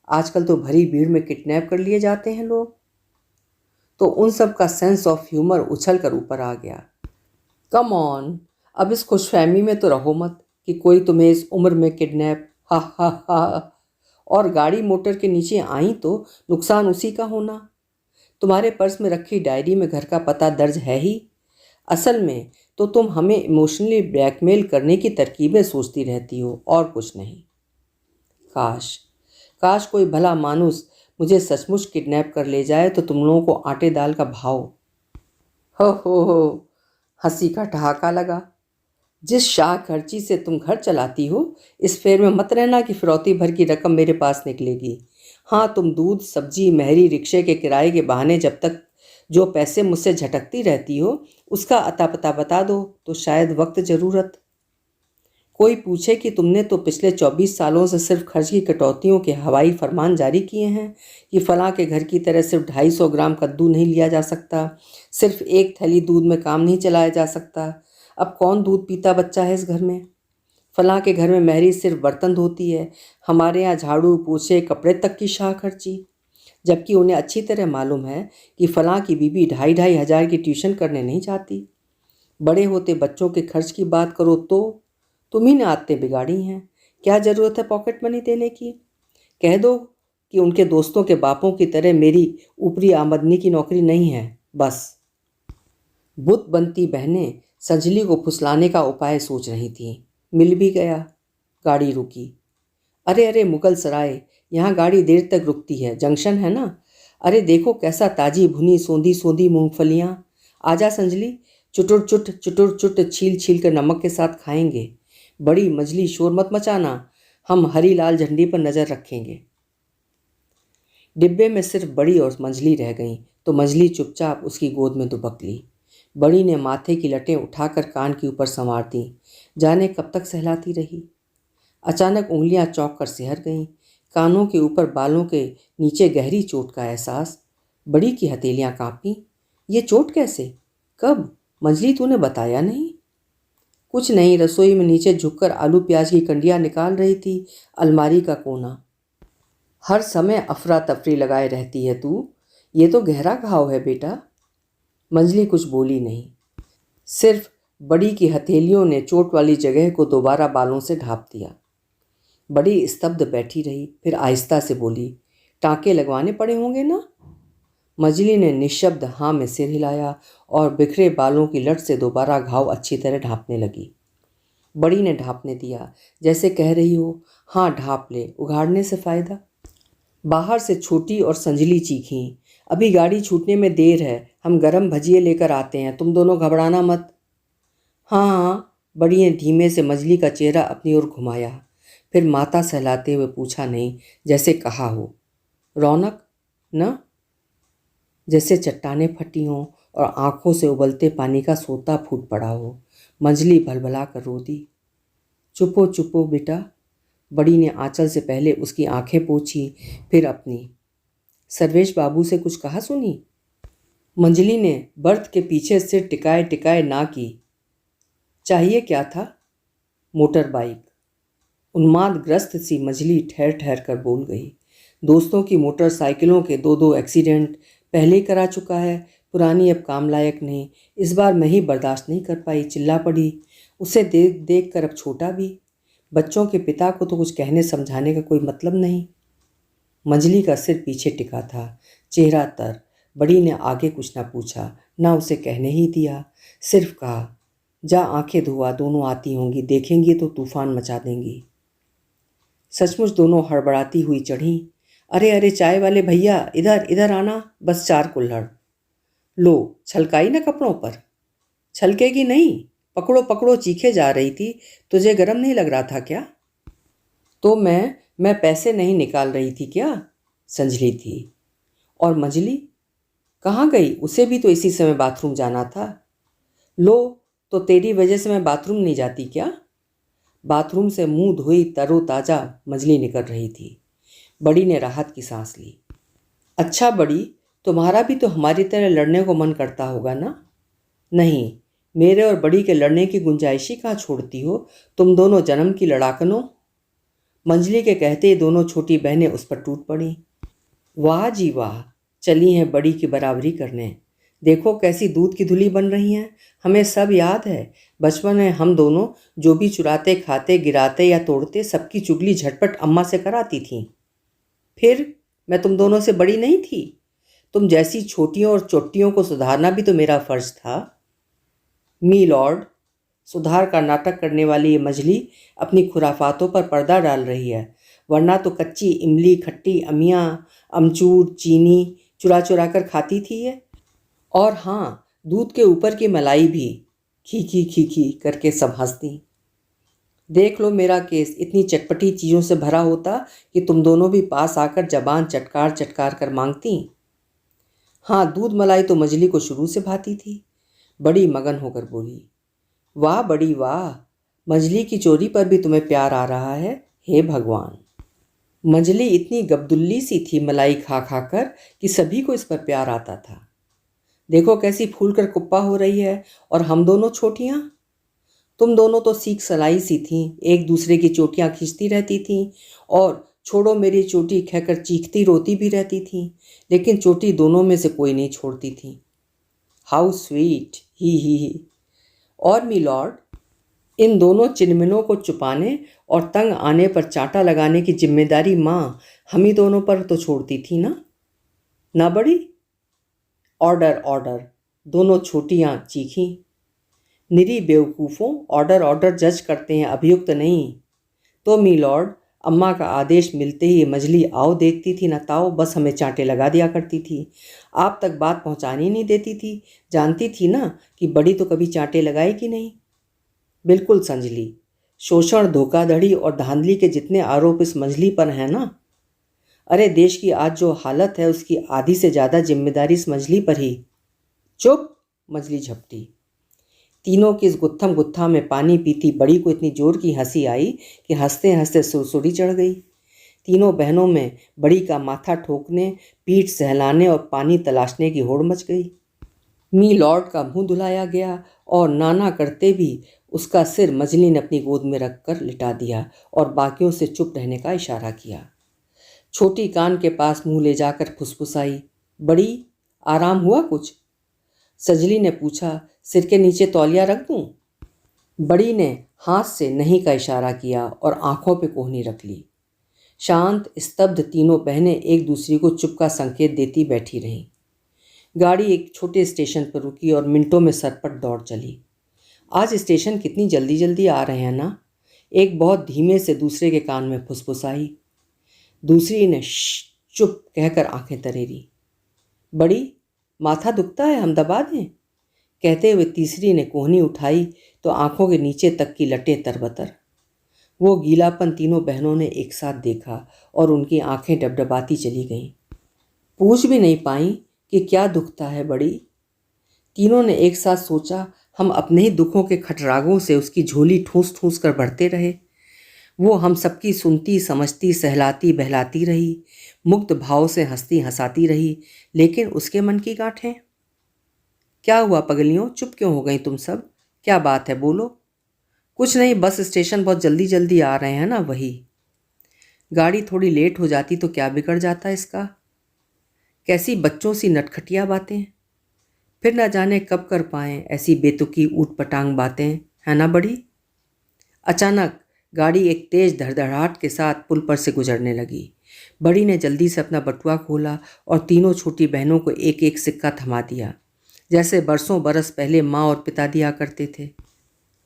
आजकल तो भरी भीड़ में किडनैप कर लिए जाते हैं लोग। तो उन सब का सेंस ऑफ ह्यूमर उछल कर ऊपर आ गया। कम ऑन, अब इस खुशफहमी में तो रहो मत कि कोई तुम्हें इस उम्र में किडनैप, हा हा हा। और गाड़ी मोटर के नीचे आई तो नुकसान उसी का होना। तुम्हारे पर्स में रखी डायरी में घर का पता दर्ज है ही। असल में तो तुम हमें इमोशनली ब्लैकमेल करने की तरकीबें सोचती रहती हो और कुछ नहीं। काश काश कोई भला मानुस मुझे सचमुच किडनैप कर ले जाए तो तुम लोगों को आटे दाल का भाव। हो हंसी का ठहाका लगा। जिस शाह खर्ची से तुम घर चलाती हो, इस फेर में मत रहना कि फिरौती भर की रकम मेरे पास निकलेगी। हाँ, तुम दूध सब्जी महरी रिक्शे के किराए के बहाने जब तक जो पैसे मुझसे झटकती रहती हो उसका अता पता बता दो तो शायद वक्त ज़रूरत। कोई पूछे कि तुमने तो पिछले 24 सालों से सिर्फ खर्च की कटौतियों के हवाई फरमान जारी किए हैं कि फलां के घर की तरह सिर्फ 250 ग्राम कद्दू नहीं लिया जा सकता, सिर्फ एक थैली दूध में काम नहीं चलाया जा सकता। अब कौन दूध पीता बच्चा है इस घर में? फलां के घर में महरी सिर्फ बर्तन धोती है, हमारे यहाँ झाड़ू पोछे कपड़े तक की शाह खर्ची। जबकि उन्हें अच्छी तरह मालूम है कि फलां की बीबी 2,500 की ट्यूशन करने नहीं चाहती। बड़े होते बच्चों के खर्च की बात करो तो तुम ही ने आदतें बिगाड़ी हैं। क्या ज़रूरत है पॉकेट मनी देने की? कह दो कि उनके दोस्तों के बापों की तरह मेरी ऊपरी आमदनी की नौकरी नहीं है, बस। बुत बनती बहनें संजली को फुसलाने का उपाय सोच रही थीं। मिल भी गया। गाड़ी रुकी। अरे अरे मुगल सराय, यहाँ गाड़ी देर तक रुकती है, जंक्शन है ना। अरे देखो कैसा ताजी भुनी सोंधी सोंधी मूंगफलियाँ। आजा संजली, चुटुर चुट छील छील कर नमक के साथ खाएंगे। बड़ी मजली, शोर मत मचाना, हम हरी लाल झंडी पर नज़र रखेंगे। डिब्बे में सिर्फ बड़ी और मंजली रह गईं तो मंजली चुपचाप उसकी गोद में दुबक ली। बड़ी ने माथे की लटें उठाकर कान के ऊपर संवार दी, जाने कब तक सहलाती रही। अचानक उंगलियां चौंक कर सिहर गईं। कानों के ऊपर बालों के नीचे गहरी चोट का एहसास। बड़ी की हथेलियां कांपीं। ये चोट कैसे? कब? मंजली तूने बताया नहीं? कुछ नहीं, रसोई में नीचे झुककर आलू प्याज की कंडियां निकाल रही थी, अलमारी का कोना। हर समय अफरा तफरी लगाए रहती है तू। ये तो गहरा घाव है बेटा। मंजली कुछ बोली नहीं, सिर्फ बड़ी की हथेलियों ने चोट वाली जगह को दोबारा बालों से ढाँप दिया। बड़ी स्तब्ध बैठी रही, फिर आहिस्ता से बोली, टाँके लगवाने पड़े होंगे ना? मंजली ने निशब्द हाँ में सिर हिलाया और बिखरे बालों की लट से दोबारा घाव अच्छी तरह ढाँपने लगी। बड़ी ने ढाँपने दिया, जैसे कह रही हो, हाँ ढाँप ले, उघाड़ने से फ़ायदा। बाहर से छोटी और संजली चीखीं, अभी गाड़ी छूटने में देर है, हम गरम भजिए लेकर आते हैं, तुम दोनों घबराना मत। हाँ हाँ, बड़ी ने धीमे से मंजली का चेहरा अपनी ओर घुमाया, फिर माथा सहलाते हुए पूछा नहीं, जैसे कहा हो। रौनक न? जैसे चट्टानें फटी हों और आंखों से उबलते पानी का सोता फूट पड़ा हो। मंजली भलभला कर रो दी। चुपो चुपो बेटा। बड़ी ने आंचल से पहले उसकी आंखें पोंछी, फिर अपनी। सर्वेश बाबू से कुछ कहा सुनी? मंजली ने बर्थ के पीछे सिर टिकाए टिकाए ना की। चाहिए क्या था? Motor bike. उन्मादग्रस्त सी मंजली ठहर ठहर कर बोल गई, दोस्तों की मोटरसाइकिलों के 2-2 एक्सीडेंट पहले ही करा चुका है, पुरानी अब काम लायक नहीं, इस बार मैं ही बर्दाश्त नहीं कर पाई, चिल्ला पड़ी। उसे देख देख कर अब छोटा भी। बच्चों के पिता को तो कुछ कहने समझाने का कोई मतलब नहीं। मंजली का सिर पीछे टिका था, चेहरा तर। बड़ी ने आगे कुछ ना पूछा, ना उसे कहने ही दिया, सिर्फ कहा, जा आंखें धुआ, दोनों आती होंगी, देखेंगी तो तूफान मचा देंगी। सचमुच दोनों हड़बड़ाती हुई चढ़ीं। अरे अरे चाय वाले भैया, इधर इधर आना, बस 4 कुल्हड़। लो, छलकाई ना कपड़ों पर। छलकेगी नहीं, पकड़ो पकड़ो, चीखे जा रही थी। तुझे गर्म नहीं लग रहा था क्या? तो मैं पैसे नहीं निकाल रही थी क्या? संजली थी। और मंजली कहाँ गई? उसे भी तो इसी समय बाथरूम जाना था। लो, तो तेरी वजह से मैं बाथरूम नहीं जाती क्या? बाथरूम से मुंह धोई तरोताज़ा मंजली निकल रही थी। बड़ी ने राहत की सांस ली। अच्छा बड़ी, तुम्हारा भी तो हमारी तरह लड़ने को मन करता होगा ना? नहीं, मेरे और बड़ी के लड़ने की गुंजाइश ही कहाँ छोड़ती हो, तुम दोनों जन्म की लड़ाकनों। मंजली के कहते ही दोनों छोटी बहनें उस पर टूट पड़ी। वाह जी वाह, चली हैं बड़ी की बराबरी करने। देखो कैसी दूध की धुली बन रही हैं। हमें सब याद है, बचपन में हम दोनों जो भी चुराते खाते गिराते या तोड़ते सबकी चुगली झटपट अम्मा से कराती थीं। फिर मैं तुम दोनों से बड़ी नहीं थी? तुम जैसी छोटियों और चोटियों को सुधारना भी तो मेरा फर्ज था। मी लॉर्ड, सुधार का नाटक करने वाली ये मजली अपनी खुराफातों पर पर्दा डाल रही है, वरना तो कच्ची इमली खट्टी अमियाँ अमचूर चीनी चुरा चुरा कर खाती थी ये। और हाँ, दूध के ऊपर की मलाई भी। खी खी करके सब हंसती। देख लो मेरा केस इतनी चटपटी चीज़ों से भरा होता कि तुम दोनों भी पास आकर जबान चटकार चटकार कर मांगती। हाँ, दूध मलाई तो मजली को शुरू से भाती थी। बड़ी मगन होकर बोली, वाह बड़ी वाह, मजली की चोरी पर भी तुम्हें प्यार आ रहा है, हे भगवान। मजली इतनी गबदुल्ली सी थी मलाई खा खा कर कि सभी को इस पर प्यार आता था। देखो कैसी फूल कर कुप्पा हो रही है, और हम दोनों छोटियाँ। तुम दोनों तो सीख सलाई सी थीं, एक दूसरे की चोटियाँ खींचती रहती थीं और छोड़ो मेरी चोटी कहकर चीखती रोती भी रहती थीं, लेकिन चोटी दोनों में से कोई नहीं छोड़ती थी। हाउ स्वीट, ही। और मी लॉर्ड, इन दोनों चिनमिनों को छुपाने और तंग आने पर चांटा लगाने की जिम्मेदारी माँ हम ही दोनों पर तो छोड़ती थी ना बड़ी? ऑर्डर ऑर्डर, दोनों छोटियाँ चीखीं। निरी बेवकूफ़ों, ऑर्डर ऑर्डर जज करते हैं, अभियुक्त नहीं। तो मी लॉर्ड, अम्मा का आदेश मिलते ही मजली आओ देखती थी न ताओ, बस हमें चांटे लगा दिया करती थी। आप तक बात पहुंचानी नहीं देती थी, जानती थी ना कि बड़ी तो कभी चांटे लगाएगी नहीं। बिल्कुल संजली, शोषण धोखाधड़ी और धांधली के जितने आरोप इस मजली पर हैं ना, अरे देश की आज जो हालत है उसकी आधी से ज़्यादा जिम्मेदारी इस मजली पर ही। चुप, मजली झपटी। तीनों की इस गुत्थम गुत्था में पानी पीती बड़ी को इतनी जोर की हंसी आई कि हंसते हंसते सुरसुरी चढ़ गई। तीनों बहनों में बड़ी का माथा ठोकने, पीठ सहलाने और पानी तलाशने की होड़ मच गई। मी लॉर्ड का मुंह धुलाया गया और नाना करते भी उसका सिर मजली ने अपनी गोद में रखकर लिटा दिया और बाकियों से चुप रहने का इशारा किया। छोटी कान के पास मुंह ले जाकर फुसफुसाई, बड़ी आराम हुआ कुछ? सजली ने पूछा, सिर के नीचे तौलिया रख दूं? बड़ी ने हाथ से नहीं का इशारा किया और आंखों पे कोहनी रख ली। शांत स्तब्ध तीनों बहनें एक दूसरी को चुप का संकेत देती बैठी रहीं। गाड़ी एक छोटे स्टेशन पर रुकी और मिनटों में सरपट दौड़ चली। आज स्टेशन कितनी जल्दी जल्दी आ रहे हैं ना, एक बहुत धीमे से दूसरे के कान में फुसफुसाई। दूसरी ने चुप कहकर आंखें तरेरी। बड़ी, माथा दुखता है, हम दबा दें? कहते हुए तीसरी ने कोहनी उठाई तो आंखों के नीचे तक की लटें तरबतर। वो गीलापन तीनों बहनों ने एक साथ देखा और उनकी आंखें डबडबाती चली गईं। पूछ भी नहीं पाईं कि क्या दुखता है बड़ी। तीनों ने एक साथ सोचा, हम अपने ही दुखों के खटरागों से उसकी झोली ठूस ठूस कर भरते रहे। वो हम सबकी सुनती समझती सहलाती बहलाती रही, मुक्त भाव से हंसती हंसाती रही, लेकिन उसके मन की गांठें। क्या हुआ पगलियों, चुप क्यों हो गई तुम सब? क्या बात है, बोलो। कुछ नहीं, बस स्टेशन बहुत जल्दी जल्दी आ रहे हैं ना, वही। गाड़ी थोड़ी लेट हो जाती तो क्या बिगड़ जाता इसका? कैसी बच्चों सी नटखटिया बातें, फिर न जाने कब कर पाएं ऐसी बेतुकी ऊट पटांग बातें, है ना बड़ी? अचानक गाड़ी एक तेज धड़धड़ाहट के साथ पुल पर से गुजरने लगी। बड़ी ने जल्दी से अपना बटुआ खोला और तीनों छोटी बहनों को एक एक सिक्का थमा दिया, जैसे बरसों बरस पहले माँ और पिता दिया करते थे।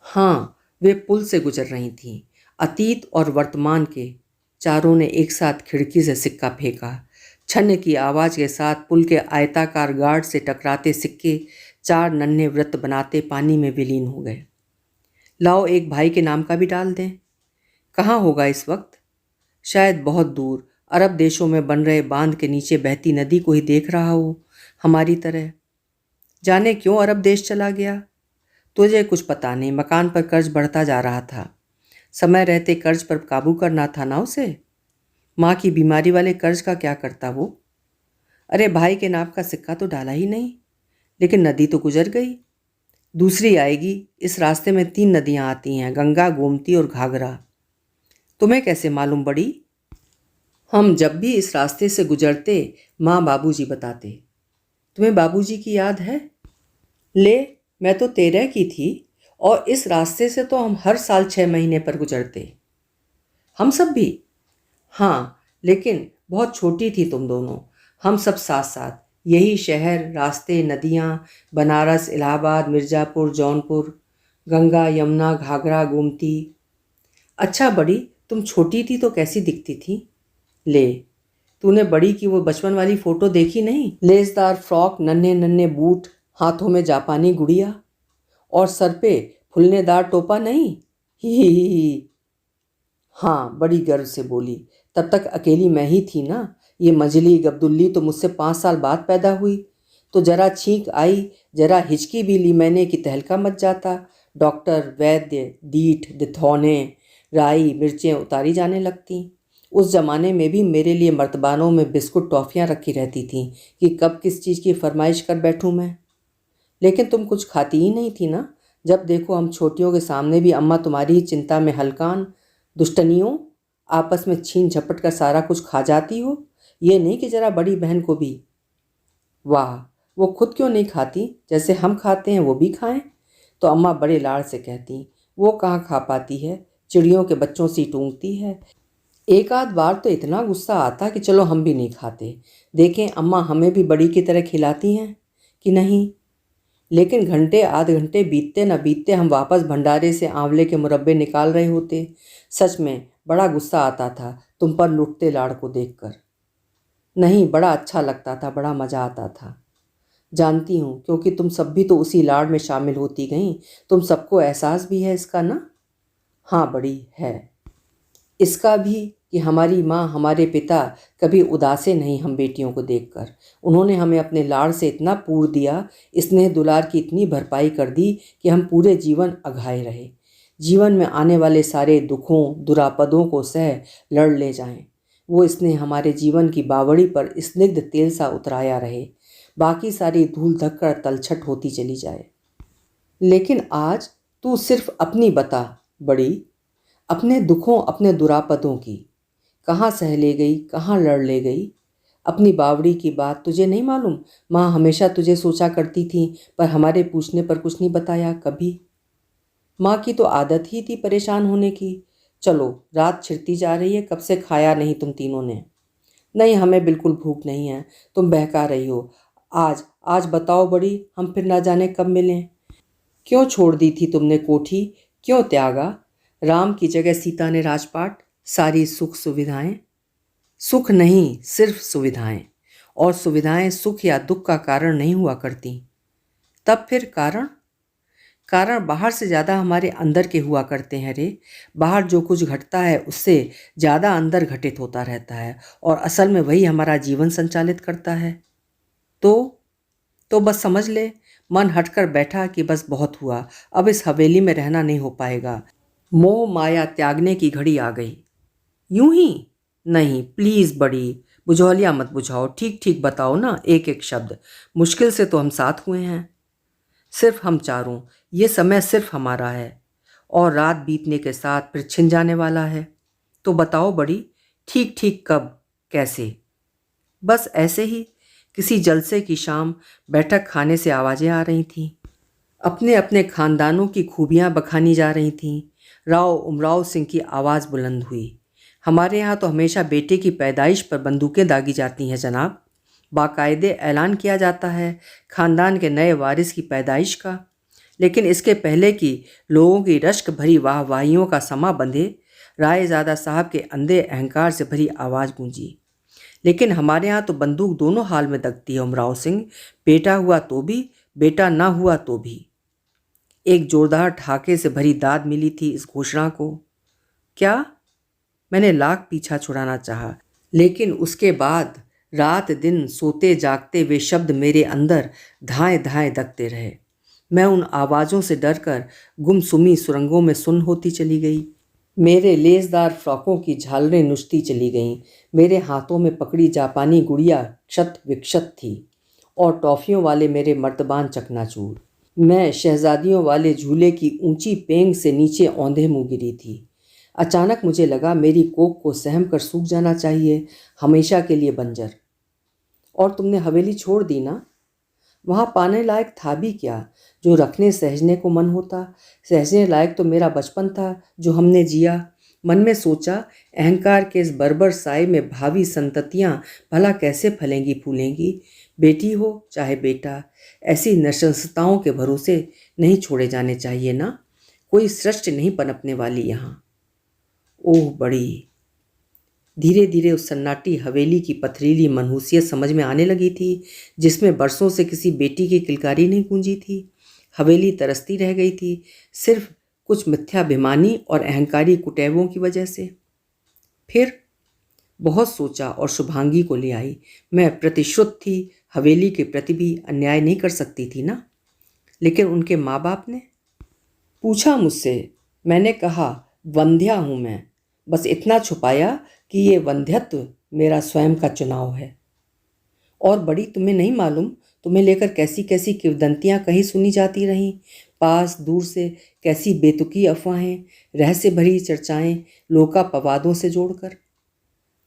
हाँ, वे पुल से गुजर रही थीं, अतीत और वर्तमान के। चारों ने एक साथ खिड़की से सिक्का फेंका। छन्न की आवाज़ के साथ पुल के आयताकार गार्ड से टकराते सिक्के चार नन्हे वृत्त बनाते पानी में विलीन हो गए। लाओ एक भाई के नाम का भी डाल दें। कहाँ होगा इस वक्त? शायद बहुत दूर, अरब देशों में बन रहे बांध के नीचे बहती नदी को ही देख रहा हो, हमारी तरह। जाने क्यों अरब देश चला गया? तुझे कुछ पता नहीं, मकान पर कर्ज बढ़ता जा रहा था, समय रहते कर्ज पर काबू करना था ना उसे। माँ की बीमारी वाले कर्ज का क्या करता वो? अरे भाई के नाम का सिक्का तो डाला ही नहीं, लेकिन नदी तो गुजर गई, दूसरी आएगी। इस रास्ते में 3 नदियाँ आती हैं, गंगा, गोमती और घाघरा। तुम्हें कैसे मालूम बड़ी? हम जब भी इस रास्ते से गुजरते माँ बाबूजी बताते। तुम्हें बाबूजी की याद है? ले, मैं तो 13 की थी और इस रास्ते से तो हम हर साल 6 महीने पर गुजरते। हम सब भी? हाँ, लेकिन बहुत छोटी थी तुम दोनों, हम सब साथ साथ, यही शहर, रास्ते, नदियाँ, बनारस, इलाहाबाद, मिर्ज़ापुर, जौनपुर, गंगा, यमुना, घाघरा, गोमती। अच्छा बड़ी, तुम छोटी थी तो कैसी दिखती थी? ले, तूने बड़ी की वो बचपन वाली फ़ोटो देखी नहीं? लेसदार फ्रॉक, नन्हे नन्हे बूट, हाथों में जापानी गुड़िया और सर पे फुलनेदार टोपा नहीं? ही। हाँ, बड़ी गर्व से बोली। तब तक अकेली मैं ही थी ना। ये मजली गब्दुल्ली तो मुझसे 5 साल बाद पैदा हुई। तो जरा छींक आई, जरा हिचकी भी ली मैंने कि तहलका मच जाता। डॉक्टर, वैद्य, डीठ, दिथौने, राई, मिर्चें उतारी जाने लगती। उस जमाने में भी मेरे लिए मर्तबानों में बिस्कुट टॉफ़ियाँ रखी रहती थीं कि कब किस चीज़ की फरमाइश कर बैठूं मैं। लेकिन तुम कुछ खाती ही नहीं थी ना। जब देखो हम छोटियों के सामने भी अम्मा तुम्हारी ही चिंता में हलकान। दुष्टनियों, आपस में छीन झपट कर सारा कुछ खा जाती हो। ये नहीं कि जरा बड़ी बहन को भी। वाह, वो खुद क्यों नहीं खाती? जैसे हम खाते हैं वो भी खाएं। तो अम्मा बड़े लाड़ से कहती, वो कहाँ खा पाती है, चिड़ियों के बच्चों सी टूंकती है। एक आध बार तो इतना गुस्सा आता कि चलो हम भी नहीं खाते, देखें अम्मा हमें भी बड़ी की तरह खिलाती हैं कि नहीं। लेकिन घंटे आध घंटे बीतते न बीतते हम वापस भंडारे से आंवले के मुरब्बे निकाल रहे होते। सच में बड़ा गुस्सा आता था तुम पर लुटते लाड़ को देखकर। नहीं, बड़ा अच्छा लगता था, बड़ा मज़ा आता था। जानती हूँ, क्योंकि तुम सब भी तो उसी लाड़ में शामिल होती गईं। तुम सबको एहसास भी है इसका ना? हाँ बड़ी है। इसका भी कि हमारी माँ, हमारे पिता कभी उदासे नहीं हम बेटियों को देखकर। उन्होंने हमें अपने लाड़ से इतना पूर दिया, स्नेह दुलार की इतनी भरपाई कर दी कि हम पूरे जीवन अघाए रहे। जीवन में आने वाले सारे दुखों दुरापदों को सह लड़ ले जाएं। वो स्नेह हमारे जीवन की बावड़ी पर स्निग्ध तेल सा उतराया रहे, बाकी सारी धूल धक्कड़ तलछट होती चली जाए। लेकिन आज तू सिर्फ अपनी बता बड़ी, अपने दुखों, अपने दुरापदों की। कहाँ सह ले गई, कहाँ लड़ ले गई। अपनी बावड़ी की बात तुझे नहीं मालूम? माँ हमेशा तुझे सोचा करती थी, पर हमारे पूछने पर कुछ नहीं बताया कभी। माँ की तो आदत ही थी परेशान होने की। चलो, रात छिड़ती जा रही है, कब से खाया नहीं तुम तीनों ने। नहीं, हमें बिल्कुल भूख नहीं है, तुम बहका रही हो। आज आज बताओ बड़ी, हम फिर ना जाने कब मिलें। क्यों छोड़ दी थी तुमने कोठी, क्यों त्यागा? राम की जगह सीता ने राजपाट, सारी सुख सुविधाएं। सुख नहीं, सिर्फ सुविधाएं। और सुविधाएं सुख या दुख का कारण नहीं हुआ करती। तब फिर कारण? कारण बाहर से ज़्यादा हमारे अंदर के हुआ करते हैं रे। बाहर जो कुछ घटता है उससे ज़्यादा अंदर घटित होता रहता है, और असल में वही हमारा जीवन संचालित करता है। तो बस समझ ले, मन हटकर बैठा कि बस बहुत हुआ, अब इस हवेली में रहना नहीं हो पाएगा। मोह माया त्यागने की घड़ी आ गई। यूं ही? नहीं प्लीज़ बड़ी, बुझौलिया मत बुझाओ, ठीक ठीक बताओ ना, एक एक शब्द। मुश्किल से तो हम साथ हुए हैं, सिर्फ हम चारों। ये समय सिर्फ हमारा है, और रात बीतने के साथ फिर छिन जाने वाला है। तो बताओ बड़ी, ठीक ठीक कब, कैसे? बस ऐसे ही, किसी जलसे की शाम बैठक खाने से आवाज़ें आ रही थीं। अपने अपने खानदानों की खूबियाँ बखानी जा रही थीं। राव उमराव सिंह की आवाज़ बुलंद हुई। हमारे यहाँ तो हमेशा बेटे की पैदाइश पर बंदूकें दागी जाती हैं जनाब। बाकायदे ऐलान किया जाता है खानदान के नए वारिस की पैदाइश का। लेकिन इसके पहले कि लोगों की रश्क भरी वाहवाहियों का समा बंधे, रायज़ादा साहब के अंधे अहंकार से भरी आवाज़ गूंजी। लेकिन हमारे यहाँ तो बंदूक दोनों हाल में दगती है उमराव सिंह, बेटा हुआ तो भी, बेटा ना हुआ तो भी। एक जोरदार ठाके से भरी दाद मिली थी इस घोषणा को। क्या? मैंने लाख पीछा छुड़ाना चाहा, लेकिन उसके बाद रात दिन सोते जागते वे शब्द मेरे अंदर धाएं धाएं दगते रहे। मैं उन आवाज़ों से डरकर गुमसुमी सुरंगों में सुन्न होती चली गई। मेरे लेसदार फ्रॉकों की झालरें नुचती चली गईं। मेरे हाथों में पकड़ी जापानी गुड़िया क्षत विक्षत थी, और टॉफ़ियों वाले मेरे मर्तबान चकनाचूर। मैं शहजादियों वाले झूले की ऊंची पेंग से नीचे औंधे मुँह गिरी थी। अचानक मुझे लगा मेरी कोख को सहम कर सूख जाना चाहिए, हमेशा के लिए बंजर। और तुमने हवेली छोड़ दी ना? वहाँ पाने लायक था भी क्या जो रखने सहजने को मन होता? सहजने लायक तो मेरा बचपन था जो हमने जिया। मन में सोचा, अहंकार के इस बर्बर साए में भावी संततियां भला कैसे फलेंगी फूलेंगी। बेटी हो चाहे बेटा, ऐसी नृशंसताओं के भरोसे नहीं छोड़े जाने चाहिए ना। कोई सृष्टि नहीं पनपने वाली यहाँ। ओह बड़ी। धीरे धीरे उस सन्नाटी हवेली की पथरीली मनहूसियत समझ में आने लगी थी, जिसमें बरसों से किसी बेटी की किलकारी नहीं गूंजी थी। हवेली तरसती रह गई थी, सिर्फ कुछ मिथ्याभिमानी और अहंकारी कुटैबों की वजह से। फिर बहुत सोचा और शुभांगी को ले आई। मैं प्रतिश्रुत थी, हवेली के प्रति भी अन्याय नहीं कर सकती थी ना। लेकिन उनके माँ बाप ने पूछा मुझसे। मैंने कहा, वंध्या हूँ मैं। बस इतना छुपाया कि ये वंध्यत्व मेरा स्वयं का चुनाव है। और बड़ी, तुम्हें नहीं मालूम तुम्हें लेकर कैसी कैसी किंवदंतियां कहीं सुनी जाती रहीं, पास दूर से कैसी बेतुकी अफवाहें, रहस्य भरी चर्चाएं लोकापवादों से जोड़कर।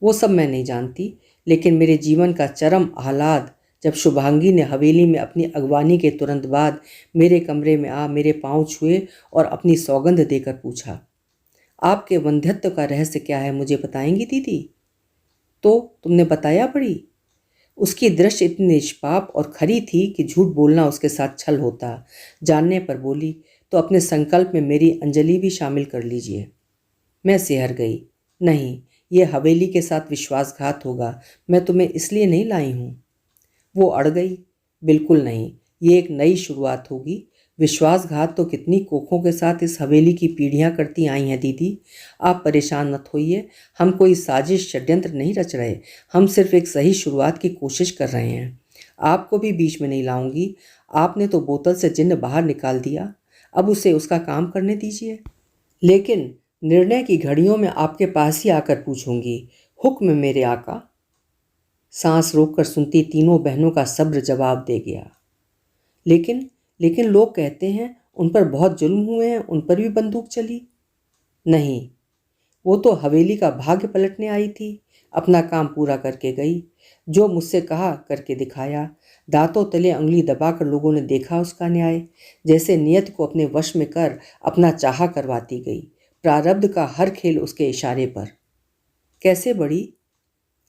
वो सब मैं नहीं जानती, लेकिन मेरे जीवन का चरम आह्लाद जब शुभांगी ने हवेली में अपनी अगवानी के तुरंत बाद मेरे कमरे में आ मेरे पांव छुए और अपनी सौगंध देकर पूछा, आपके वंध्यत्व का रहस्य क्या है, मुझे बताएंगी दीदी? तो तुमने बताया बड़ी। उसकी दृष्टि इतनी निष्पाप और खरी थी कि झूठ बोलना उसके साथ छल होता। जानने पर बोली, तो अपने संकल्प में मेरी अंजलि भी शामिल कर लीजिए। मैं सिहर गई। नहीं, ये हवेली के साथ विश्वासघात होगा, मैं तुम्हें इसलिए नहीं लाई हूँ। वो अड़ गई। बिल्कुल नहीं, ये एक नई शुरुआत होगी। विश्वासघात तो कितनी कोखों के साथ इस हवेली की पीढ़ियां करती आई हैं दीदी। आप परेशान मत होइए, हम कोई साजिश षड्यंत्र नहीं रच रहे, हम सिर्फ एक सही शुरुआत की कोशिश कर रहे हैं। आपको भी बीच में नहीं लाऊंगी। आपने तो बोतल से जिन्न बाहर निकाल दिया, अब उसे उसका काम करने दीजिए। लेकिन निर्णय की घड़ियों में आपके पास ही आकर पूछूंगी, हुक्म मेरे आका। सांस रोककर सुनती तीनों बहनों का सब्र जवाब दे गया। लेकिन लेकिन लोग कहते हैं उन पर बहुत जुल्म हुए हैं, उन पर भी बंदूक चली। नहीं, वो तो हवेली का भाग्य पलटने आई थी, अपना काम पूरा करके गई। जो मुझसे कहा करके दिखाया। दांतों तले उंगली दबाकर लोगों ने देखा उसका न्याय, जैसे नियत को अपने वश में कर अपना चाहा करवाती गई। प्रारब्ध का हर खेल उसके इशारे पर। कैसे बड़ी?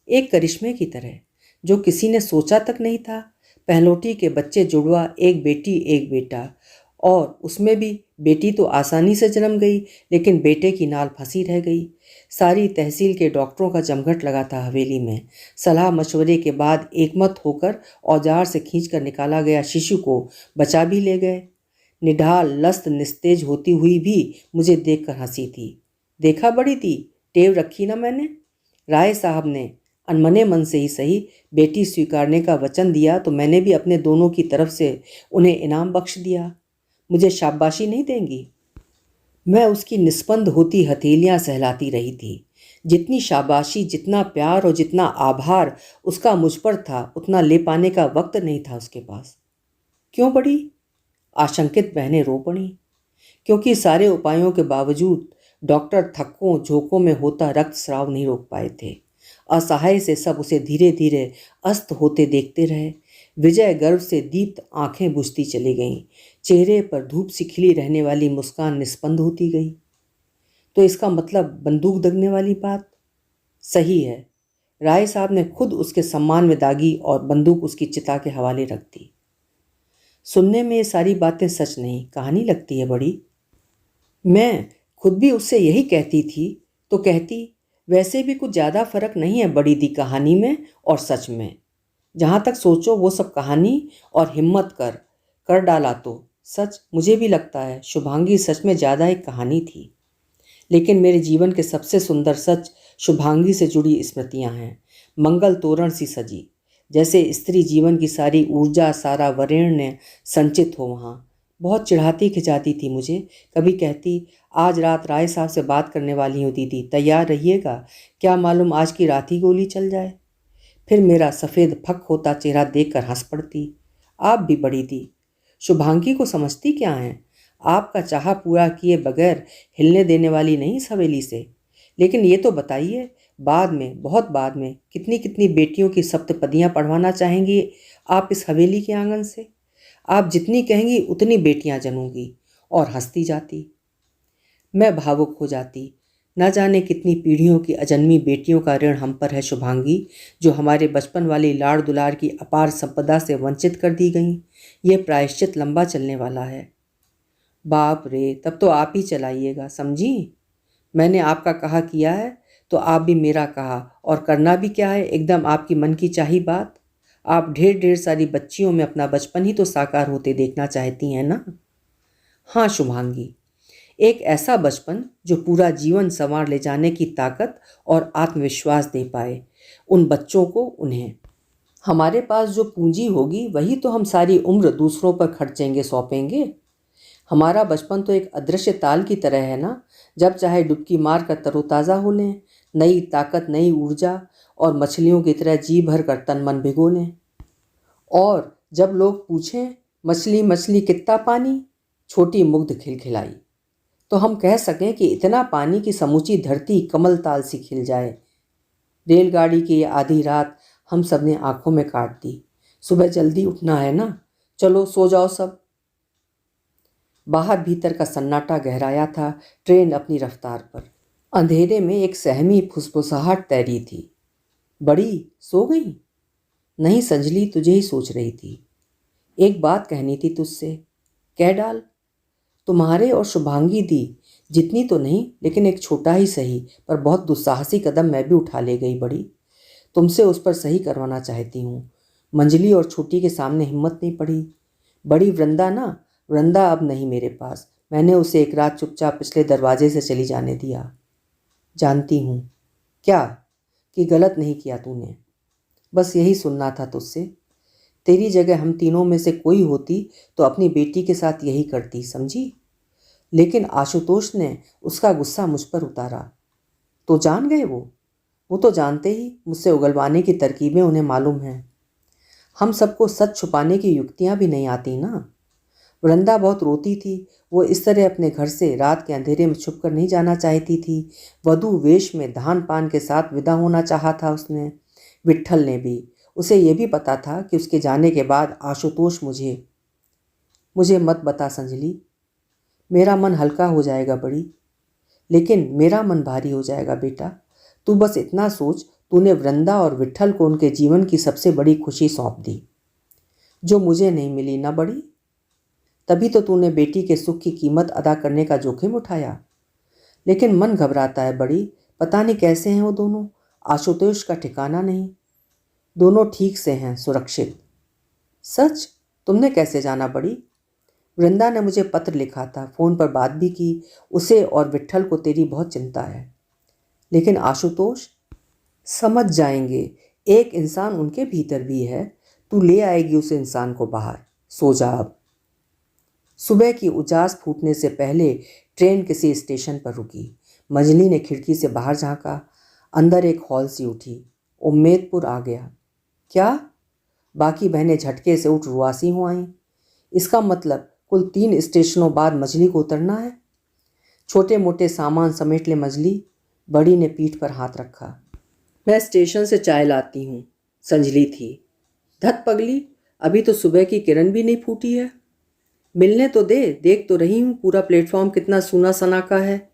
एक करिश्मे की तरह, जो किसी ने सोचा तक नहीं था। पहलोटी के बच्चे जुड़वा, एक बेटी एक बेटा, और उसमें भी बेटी तो आसानी से जन्म गई, लेकिन बेटे की नाल फंसी रह गई। सारी तहसील के डॉक्टरों का जमघट लगा था हवेली में। सलाह मशवरे के बाद एकमत होकर औजार से खींचकर निकाला गया शिशु को बचा भी ले गए। निढाल लस्त निस्तेज होती हुई भी मुझे देखकर हंसी थी। देखा बड़ी दी, टेव रखी ना मैंने। राय साहब ने अनमने मन से ही सही बेटी स्वीकारने का वचन दिया, तो मैंने भी अपने दोनों की तरफ से उन्हें इनाम बख्श दिया। मुझे शाबाशी नहीं देंगी? मैं उसकी निस्पंद होती हथेलियां सहलाती रही थी। जितनी शाबाशी, जितना प्यार और जितना आभार उसका मुझ पर था, उतना ले पाने का वक्त नहीं था उसके पास। क्यों बड़ी? आशंकित बहनें रो पड़ी, क्योंकि सारे उपायों के बावजूद डॉक्टर थक्कों झोंकों में होता रक्तस्राव नहीं रोक पाए थे। असहाय से सब उसे धीरे धीरे अस्त होते देखते रहे। विजय गर्व से दीप्त आंखें बुझती चली गईं। चेहरे पर धूप सी खिली रहने वाली मुस्कान निस्पंद होती गई। तो इसका मतलब बंदूक दगने वाली बात सही है। राय साहब ने खुद उसके सम्मान में दागी और बंदूक उसकी चिता के हवाले रख दी। सुनने में ये सारी बातें सच नहीं, कहानी लगती है बड़ी। मैं खुद भी उससे यही कहती थी तो कहती, वैसे भी कुछ ज़्यादा फर्क नहीं है बड़ी दी कहानी में और सच में। जहाँ तक सोचो वो सब कहानी, और हिम्मत कर डाला तो सच। मुझे भी लगता है शुभांगी सच में ज़्यादा एक कहानी थी। लेकिन मेरे जीवन के सबसे सुंदर सच शुभांगी से जुड़ी स्मृतियाँ हैं। मंगल तोरण सी सजी, जैसे स्त्री जीवन की सारी ऊर्जा, सारा वरेण्य संचित हो वहाँ। बहुत चिढ़ाती खिंचाती थी मुझे। कभी कहती, आज रात राय साहब से बात करने वाली हूँ दीदी, तैयार रहिएगा, क्या मालूम आज की रात ही गोली चल जाए। फिर मेरा सफ़ेद फक होता चेहरा देखकर हंस पड़ती। आप भी बड़ी दी, शुभांगी को समझती क्या हैं? आपका चाहा पूरा किए बगैर हिलने देने वाली नहीं इस हवेली से। लेकिन ये तो बताइए, बाद में, बहुत बाद में, कितनी कितनी बेटियों की सप्तपदियाँ पढ़वाना चाहेंगी आप इस हवेली के आंगन से? आप जितनी कहेंगी उतनी बेटियां जनूंगी। और हंसती जाती। मैं भावुक हो जाती। ना जाने कितनी पीढ़ियों की अजन्मी बेटियों का ऋण हम पर है शुभांगी, जो हमारे बचपन वाली लाड़ दुलार की अपार संपदा से वंचित कर दी गईं। यह प्रायश्चित लंबा चलने वाला है। बाप रे, तब तो आप ही चलाइएगा, समझी। मैंने आपका कहा किया है तो आप भी मेरा कहा, और करना भी क्या है, एकदम आपकी मन की चाही बात। आप ढेर ढेर सारी बच्चियों में अपना बचपन ही तो साकार होते देखना चाहती हैं ना। हाँ शुभांगी, एक ऐसा बचपन जो पूरा जीवन संवार ले जाने की ताकत और आत्मविश्वास दे पाए उन बच्चों को। उन्हें हमारे पास जो पूंजी होगी वही तो हम सारी उम्र दूसरों पर खर्चेंगे, सौंपेंगे। हमारा बचपन तो एक अदृश्य ताल की तरह है ना, जब चाहे डुबकी मार कर तरोताज़ा हो लें, नई ताकत, नई ऊर्जा, और मछलियों की तरह जी भर कर तन मन भिगो लें। और जब लोग पूछें, मछली मछली कितना पानी, छोटी मुग्ध खिलखिलाई, तो हम कह सकें कि इतना पानी कि समूची धरती कमल ताल सी खिल जाए। रेलगाड़ी की ये आधी रात हम सब ने आंखों में काट दी। सुबह जल्दी उठना है ना, चलो सो जाओ सब। बाहर भीतर का सन्नाटा गहराया था। ट्रेन अपनी रफ्तार पर। अंधेरे में एक सहमी फुसफुसाहट तैरी थी। बड़ी सो गई? नहीं संजली, तुझे ही सोच रही थी। एक बात कहनी थी तुझसे। कह डाल। तुम्हारे और शुभांगी दी जितनी तो नहीं, लेकिन एक छोटा ही सही पर बहुत दुस्साहसी कदम मैं भी उठा ले गई बड़ी। तुमसे उस पर सही करवाना चाहती हूँ। मंजली और छोटी के सामने हिम्मत नहीं पड़ी। बड़ी वृंदा ना, वृंदा अब नहीं मेरे पास। मैंने उसे एक रात चुपचाप पिछले दरवाजे से चली जाने दिया। जानती हूँ। क्या? कि गलत नहीं किया तूने। बस यही सुनना था तुझसे। तेरी जगह हम तीनों में से कोई होती तो अपनी बेटी के साथ यही करती, समझी। लेकिन आशुतोष ने उसका गुस्सा मुझ पर उतारा। तो जान गए वो तो जानते ही मुझसे उगलवाने की तरकीबें उन्हें मालूम हैं। हम सबको सच छुपाने की युक्तियां भी नहीं आती ना। वृंदा बहुत रोती थी। वो इस तरह अपने घर से रात के अंधेरे में छुप कर नहीं जाना चाहती थी। वधू वेश में धान पान के साथ विदा होना चाहा था उसने। विट्ठल ने भी। उसे यह भी पता था कि उसके जाने के बाद आशुतोष मुझे मत बता संजली। मेरा मन हल्का हो जाएगा बड़ी, लेकिन मेरा मन भारी हो जाएगा बेटा। तू बस इतना सोच, तूने वृंदा और विट्ठल को उनके जीवन की सबसे बड़ी खुशी सौंप दी, जो मुझे नहीं मिली ना बड़ी। तभी तो तूने बेटी के सुख की कीमत अदा करने का जोखिम उठाया। लेकिन मन घबराता है बड़ी। पता नहीं कैसे हैं वो दोनों। आशुतोष का ठिकाना नहीं। दोनों ठीक से हैं, सुरक्षित। सच? तुमने कैसे जाना बड़ी? वृंदा ने मुझे पत्र लिखा था, फ़ोन पर बात भी की। उसे और विट्ठल को तेरी बहुत चिंता है। लेकिन आशुतोष? समझ जाएंगे। एक इंसान उनके भीतर भी है। तू ले आएगी उस इंसान को बाहर। सो जा अब। सुबह की उजास फूटने से पहले ट्रेन किसी स्टेशन पर रुकी। मजली ने खिड़की से बाहर झांका। अंदर एक हॉल सी उठी। उम्मेदपुर आ गया। क्या? बाकी बहनें झटके से उठ रुआसी हो आईं। इसका मतलब कुल 3 स्टेशनों बाद मजली को उतरना है। छोटे मोटे सामान समेट ले मजली। बड़ी ने पीठ पर हाथ रखा। मैं स्टेशन से चाय लाती हूँ, संजली थी। धत पगली, अभी तो सुबह की किरण भी नहीं फूटी है। मिलने तो दे, देख तो रही हूँ पूरा प्लेटफॉर्म कितना सूना सना का है।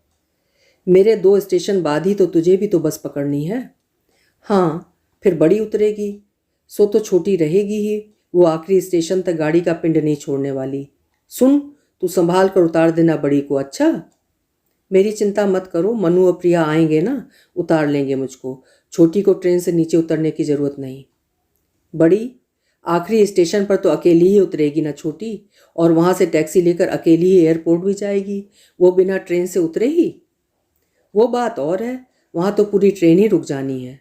मेरे 2 स्टेशन बाद ही तो तुझे भी तो बस पकड़नी है। हाँ, फिर बड़ी उतरेगी, सो तो छोटी रहेगी ही। वो आखिरी स्टेशन तक गाड़ी का पिंड नहीं छोड़ने वाली। सुन, तू संभाल कर उतार देना बड़ी को, अच्छा। मेरी चिंता मत करो, मनु और प्रिया आएंगे ना, उतार लेंगे मुझको। छोटी को ट्रेन से नीचे उतरने की ज़रूरत नहीं। बड़ी, आखिरी स्टेशन पर तो अकेली ही उतरेगी ना छोटी, और वहाँ से टैक्सी लेकर अकेली ही एयरपोर्ट भी जाएगी। वो बिना ट्रेन से उतरे ही? वो बात और है, वहाँ तो पूरी ट्रेन ही रुक जानी है।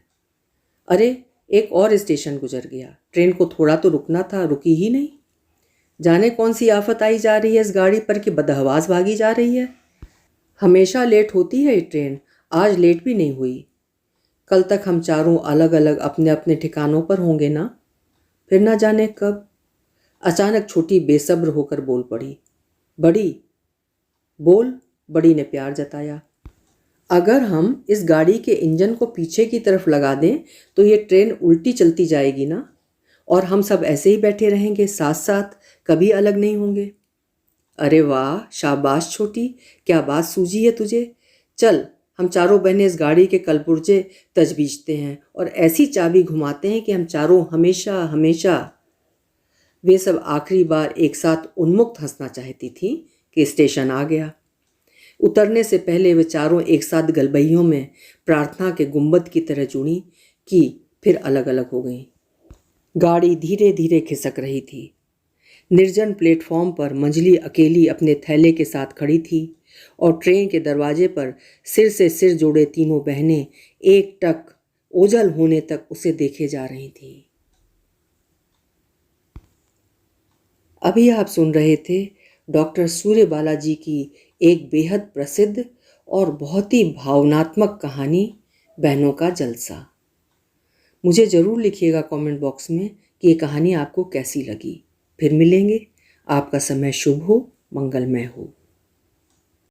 अरे, एक और स्टेशन गुजर गया। ट्रेन को थोड़ा तो रुकना था, रुकी ही नहीं। जाने कौन सी आफत आई जा रही है इस गाड़ी पर कि बदहवास भागी जा रही है। हमेशा लेट होती है ये ट्रेन, आज लेट भी नहीं हुई। कल तक हम चारों अलग अलग अपने अपने ठिकानों पर होंगे ना, फिर ना जाने कब। अचानक छोटी बेसब्र होकर बोल पड़ी। बड़ी, बोल। बड़ी ने प्यार जताया। अगर हम इस गाड़ी के इंजन को पीछे की तरफ लगा दें तो ये ट्रेन उल्टी चलती जाएगी ना, और हम सब ऐसे ही बैठे रहेंगे साथ साथ, कभी अलग नहीं होंगे। अरे वाह, शाबाश छोटी, क्या बात सूझी है तुझे। चल, हम चारों बहनें इस गाड़ी के कलपुर्जे तजबीजते हैं और ऐसी चाबी घुमाते हैं कि हम चारों हमेशा हमेशा। वे सब आखिरी बार एक साथ उन्मुक्त हंसना चाहती थीं कि स्टेशन आ गया। उतरने से पहले वे चारों एक साथ गलबैयों में प्रार्थना के गुंबद की तरह जुड़ी कि फिर अलग अलग हो गईं। गाड़ी धीरे धीरे खिसक रही थी। निर्जन प्लेटफॉर्म पर मंजली अकेली अपने थैले के साथ खड़ी थी और ट्रेन के दरवाजे पर सिर से सिर जोड़े तीनों बहनें एक टक ओझल होने तक उसे देखे जा रही थीं। अभी आप सुन रहे थे डॉक्टर सूर्य बालाजी की एक बेहद प्रसिद्ध और बहुत ही भावनात्मक कहानी बहनों का जलसा। मुझे ज़रूर लिखिएगा कमेंट बॉक्स में कि ये कहानी आपको कैसी लगी। फिर मिलेंगे। आपका समय शुभ हो, मंगलमय हो।